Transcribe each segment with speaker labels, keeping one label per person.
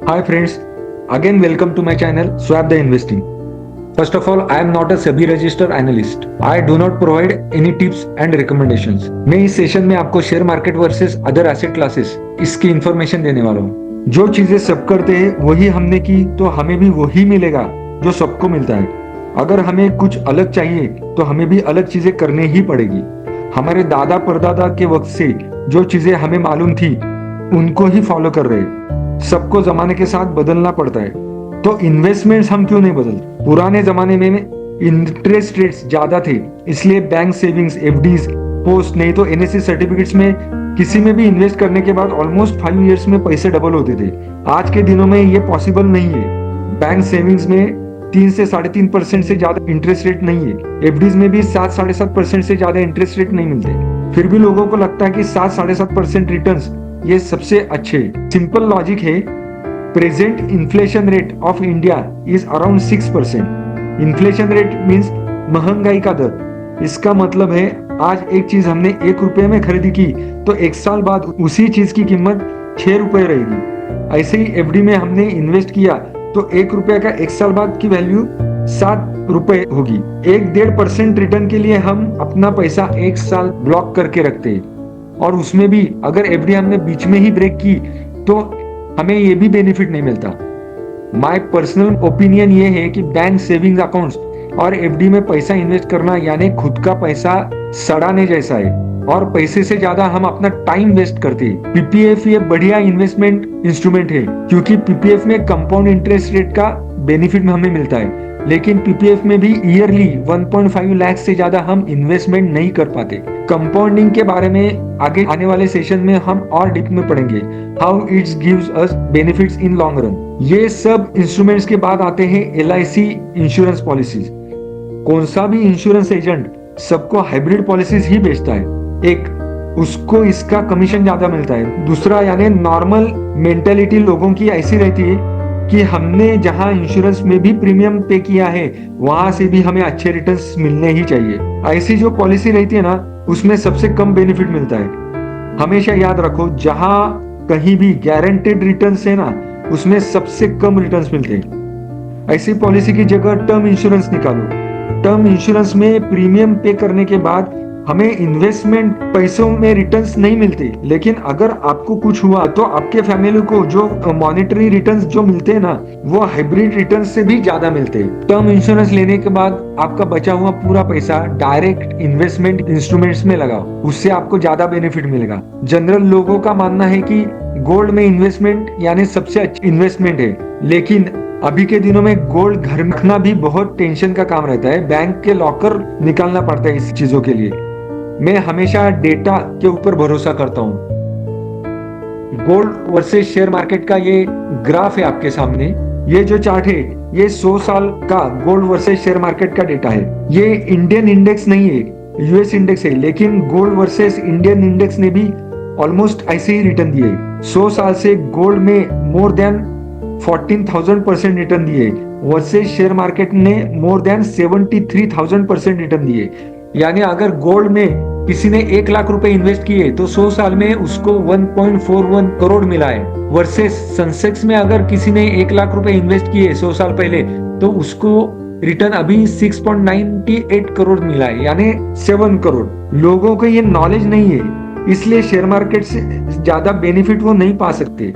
Speaker 1: Hi friends, again welcome to my channel Swap the Investing. First of all, I am not a SEBI registered analyst. I do not provide any tips and recommendations. मैं इस session में आपको share market versus other asset classes इसकी information देने वाला हूँ। जो चीजें सब करते हैं वही हमने की तो हमें भी वही मिलेगा जो सबको मिलता है। अगर हमें कुछ अलग चाहिए तो हमें भी अलग चीजें करने ही पड़ेगी। हमारे दादा परदादा के वक्त से जो चीजें हमें मालूम थी उनको ही फॉलो कर रहे हैं। सबको जमाने के साथ बदलना पड़ता है, तो इन्वेस्टमेंट्स हम क्यों नहीं बदलते? पुराने जमाने में इंटरेस्ट रेट्स ज्यादा थे, इसलिए बैंक सेविंग्स, एफडीज, पोस्ट नहीं तो एनएससी सर्टिफिकेट्स में किसी में भी इन्वेस्ट करने के बाद ऑलमोस्ट 5 इयर्स में पैसे डबल होते थे। आज के दिनों में ये पॉसिबल नहीं है। बैंक सेविंग्स में 3 से 3.5% से ज्यादा इंटरेस्ट रेट नहीं है। एफडीज में भी 7-7.5% से ज्यादा इंटरेस्ट रेट नहीं मिलते। फिर भी लोगों को लगता है कि 7-7.5% रिटर्न्स ये सबसे अच्छे। सिंपल लॉजिक है, present inflation rate of India is around 6%। Inflation rate means महंगाई का दर। इसका मतलब है आज एक चीज हमने 1 रुपए में खरीदी की तो 1 साल बाद उसी चीज की कीमत 6 रुपए रहेगी। ऐसे ही एफडी में हमने इन्वेस्ट किया तो 1 रुपए का 1 साल बाद की वैल्यू 7 रुपए होगी। 1-1.5% रिटर्न के लिए हम अपना पैसा 1 साल ब्लॉक करके रखते हैं, और उसमें भी अगर एफडी हमने बीच में ही ब्रेक की तो हमें ये भी बेनिफिट नहीं मिलता। माय पर्सनल ओपिनियन ये है कि बैंक सेविंग्स अकाउंट्स और एफडी में पैसा इन्वेस्ट करना यानी खुद का पैसा सड़ाने जैसा है, और पैसे से ज्यादा हम अपना टाइम वेस्ट करते हैं। पीपीएफ ये बढ़िया इन्वेस्टमेंट इंस्ट्रूमेंट है, क्योंकि पीपीएफ में कंपाउंड इंटरेस्ट रेट का बेनिफिट हमें मिलता है, लेकिन पीपीएफ में भी ईयरली 1.5 लाख से ज्यादा हम इन्वेस्टमेंट नहीं कर पाते। कंपाउंडिंग के बारे में आगे आने वाले सेशन में हम और डीप में पढ़ेंगे, how it's gives us benefits in long run. ये सब इंस्ट्रूमेंट्स के बाद आते हैं एलआईसी इंश्योरेंस पॉलिसीज। कौन सा भी इंश्योरेंस एजेंट सबको हाइब्रिड पॉलिसीज ही बेचता है। एक, उसको इसका कमीशन ज्यादा मिलता है। दूसरा, यानी नॉर्मल मेंटेलिटी लोगों की ऐसी रहती है कि हमने जहां इंश्योरेंस में भी प्रीमियम पे किया है वहां से भी हमें अच्छे रिटर्न्स मिलने ही चाहिए। ऐसी जो पॉलिसी रहती है ना, उसमें सबसे कम बेनिफिट मिलता है। हमेशा याद रखो, जहां कहीं भी गारंटेड रिटर्न्स है ना, उसमें सबसे कम रिटर्न्स मिलते हैं। ऐसी पॉलिसी की जगह टर्म इंश्योरेंस निकालो। टर्म इंश्योरेंस में प्रीमियम पे करने के बाद हमें इन्वेस्टमेंट पैसों में रिटर्न्स नहीं मिलते, लेकिन अगर आपको कुछ हुआ तो आपके फैमिली को जो मॉनेटरी रिटर्न्स जो मिलते हैं ना, वो हाइब्रिड रिटर्न्स से भी ज्यादा मिलते हैं। टर्म इंश्योरेंस लेने के बाद आपका बचा हुआ पूरा पैसा डायरेक्ट इन्वेस्टमेंट इंस्ट्रूमेंट्स में लगाओ, उससे आपको ज्यादा बेनिफिट मिलेगा। जनरल लोगों का मानना है कि गोल्ड में इन्वेस्टमेंट यानी सबसे अच्छी इन्वेस्टमेंट है, लेकिन अभी के दिनों में गोल्ड घर में रखना भी बहुत टेंशन का काम रहता है। बैंक के लॉकर निकालना पड़ता है इस चीजों के लिए। मैं हमेशा डेटा के ऊपर भरोसा करता हूँ। गोल्ड वर्सेस शेयर मार्केट का ये ग्राफ है आपके सामने। ये जो चार्ट है ये 100 साल का गोल्ड वर्सेस शेयर मार्केट का डेटा है। ये इंडियन इंडेक्स नहीं है, यूएस इंडेक्स है, लेकिन गोल्ड वर्सेस इंडियन इंडेक्स ने भी ऑलमोस्ट ऐसे ही रिटर्न दिए। 100 साल से गोल्ड में मोर देन 14,000% रिटर्न दिए, वर्सेस शेयर मार्केट ने मोर देन 73,000% रिटर्न दिए। यानी अगर गोल्ड में किसी ने 1 लाख रुपए इन्वेस्ट किए तो 100 साल में उसको 1.41 करोड़ मिला है। वर्सेस सेंसेक्स में अगर किसी ने 1 लाख रुपए इन्वेस्ट किए 100 साल पहले तो उसको रिटर्न अभी 6.98 करोड़ मिला है, यानी 7 करोड़। लोगों को ये नॉलेज नहीं है, इसलिए शेयर मार्केट से ज्यादा बेनिफिट वो नहीं पा सकते।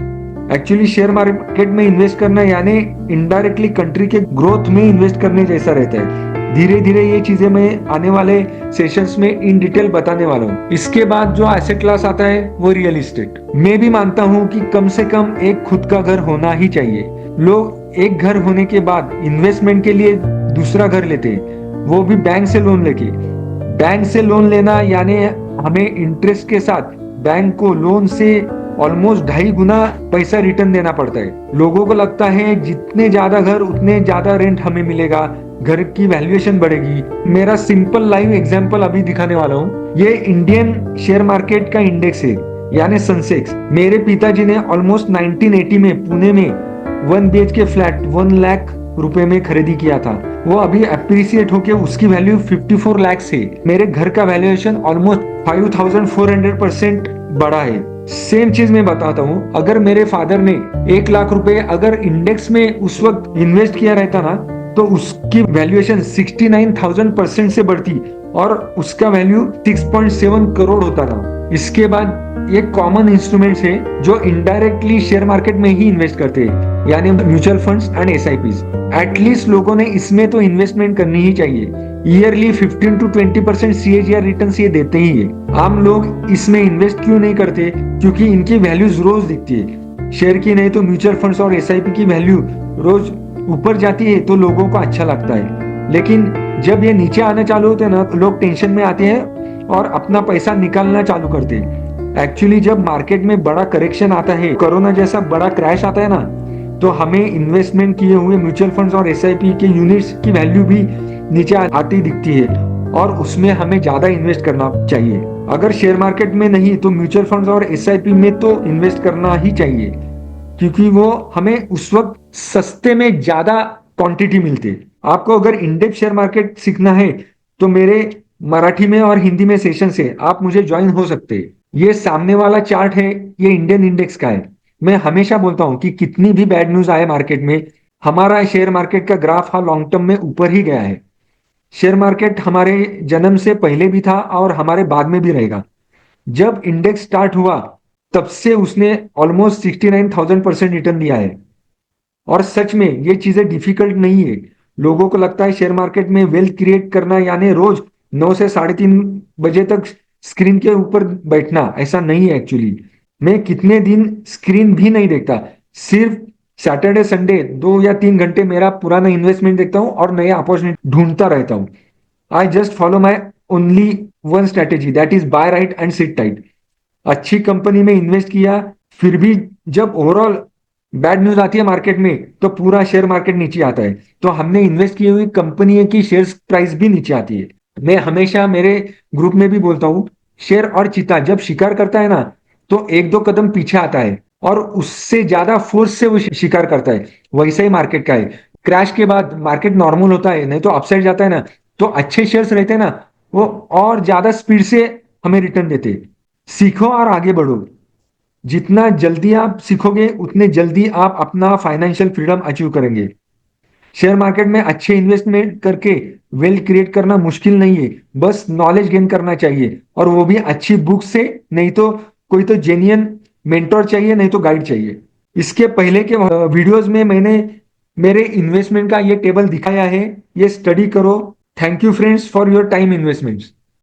Speaker 1: एक्चुअली शेयर मार्केट में इन्वेस्ट करना यानी इनडायरेक्टली कंट्री के ग्रोथ में इन्वेस्ट करने जैसा रहता है। धीरे धीरे ये चीजें मैं आने वाले सेशंस में इन डिटेल बताने वाला हूँ। इसके बाद जो एसेट क्लास आता है वो रियल एस्टेट। मैं भी मानता हूँ कि कम से कम एक खुद का घर होना ही चाहिए। लोग एक घर होने के बाद इन्वेस्टमेंट के लिए दूसरा घर लेते हैं, वो भी बैंक से लोन लेके। बैंक से लोन लेना यानी हमें इंटरेस्ट के साथ बैंक को लोन से ऑलमोस्ट 2.5 गुना पैसा रिटर्न देना पड़ता है। लोगों को लगता है जितने ज्यादा घर उतने ज्यादा रेंट हमें मिलेगा, घर की वैल्यूएशन बढ़ेगी। मेरा सिंपल लाइव एग्जांपल अभी दिखाने वाला हूँ। ये इंडियन शेयर मार्केट का इंडेक्स है, यानी सेंसेक्स। मेरे पिताजी ने ऑलमोस्ट 1980 में पुणे में 1 BHK फ्लैट 1 लाख रुपए में खरीदी किया था। वो अभी अप्रिसिएट होके उसकी वैल्यू 54 लाख है। मेरे घर का वैल्यूएशन ऑलमोस्ट 5,400% बढ़ा है। सेम चीज मैं बताता हूँ, अगर मेरे फादर ने 1 लाख रुपए अगर इंडेक्स में उस वक्त इन्वेस्ट किया रहता ना, तो उसकी वैल्यूएशन 69,000% से बढ़ती और उसका वैल्यू 6.7 करोड़ होता था। इसके बाद ये कॉमन इंस्ट्रूमेंट्स है जो इनडायरेक्टली शेयर मार्केट में ही इन्वेस्ट करते हैं, यानी mutual funds and SIPs. At least लोगों ने इसमें तो इन्वेस्टमेंट करनी ही चाहिए। ईयरली 15 to 20% CAGR रिटर्न ये देते ही है। आम लोग इसमें इन्वेस्ट क्यों नहीं करते? क्योंकि इनकी वैल्यूज रोज दिखती है। शेयर की नहीं तो म्यूचुअल फंड्स और एसआईपी की वैल्यू रोज ऊपर जाती है तो लोगों को अच्छा लगता है, लेकिन जब ये नीचे आना चालू होते हैं ना, तो लोग टेंशन में आते हैं और अपना पैसा निकालना चालू करते हैं। एक्चुअली जब मार्केट में बड़ा करेक्शन आता है, कोरोना जैसा बड़ा क्रैश आता है ना, तो हमें इन्वेस्टमेंट किए हुए म्यूचुअल फंड्स और एसआईपी के यूनिट्स की वैल्यू भी नीचे आती दिखती है और उसमें हमें ज्यादा इन्वेस्ट करना चाहिए। अगर शेयर मार्केट में नहीं तो म्यूचुअल फंड्स और एसआईपी में तो इन्वेस्ट करना ही चाहिए, क्योंकि वो हमें उस वक्त सस्ते में ज्यादा क्वांटिटी मिलती है। आपको अगर इंडेक्स शेयर मार्केट सीखना है तो मेरे मराठी में और हिंदी में सेशन से आप मुझे ज्वाइन हो सकते हैं। ये सामने वाला चार्ट है, ये इंडियन इंडेक्स का है। मैं हमेशा बोलता हूं कि कितनी भी बैड न्यूज आए मार्केट में, हमारा शेयर मार्केट का ग्राफ हाँ लॉन्ग टर्म में ऊपर ही गया है। शेयर मार्केट हमारे जन्म से पहले भी था और हमारे बाद में भी रहेगा। जब इंडेक्स स्टार्ट हुआ तब से उसने ऑलमोस्ट 69,000% रिटर्न दिया है। और सच में ये चीजें डिफिकल्ट नहीं है। लोगों को लगता है शेयर मार्केट में वेल्थ क्रिएट करना यानी रोज 9 से 3:30 बजे तक स्क्रीन के ऊपर बैठना, ऐसा नहीं है एक्चुअली। मैं कितने दिन स्क्रीन भी नहीं देखता, सिर्फ सैटरडे संडे 2 या 3 घंटे मेरा पुराना इन्वेस्टमेंट देखता हूँ और नया अपॉर्चुनिटी ढूंढता रहता हूँ। I just follow my only one strategy, that is by right and sit tight. अच्छी कंपनी में इन्वेस्ट किया, फिर भी जब ओवरऑल बैड न्यूज आती है मार्केट में तो पूरा शेयर मार्केट नीचे आता है, तो हमने इन्वेस्ट की हुई कंपनी की शेयर प्राइस भी नीचे आती है। मैं हमेशा मेरे ग्रुप में भी बोलता हूँ, शेर और चीता जब शिकार करता है ना, तो 1-2 कदम पीछे आता है और उससे ज्यादा फोर्स से वो शिकार करता है। वैसा ही मार्केट का है। क्रैश के बाद मार्केट नॉर्मल होता है, नहीं तो अपसाइड जाता है ना, तो अच्छे शेयर्स रहते हैं ना, वो और ज्यादा स्पीड से हमें रिटर्न देते हैं। सीखो और आगे बढ़ो। जितना जल्दी आप सीखोगे उतने जल्दी आप अपना फाइनेंशियल फ्रीडम अचीव करेंगे। शेयर मार्केट में अच्छे इन्वेस्टमेंट करके वेल्थ क्रिएट करना मुश्किल नहीं है, बस नॉलेज गेन करना चाहिए, और वो भी अच्छी बुक से, नहीं तो कोई तो जेन्युइन मेंटोर चाहिए, नहीं तो गाइड चाहिए। इसके पहले के वीडियोस में मैंने मेरे इन्वेस्टमेंट का ये टेबल दिखाया है, ये स्टडी करो। Thank you friends for your time investments.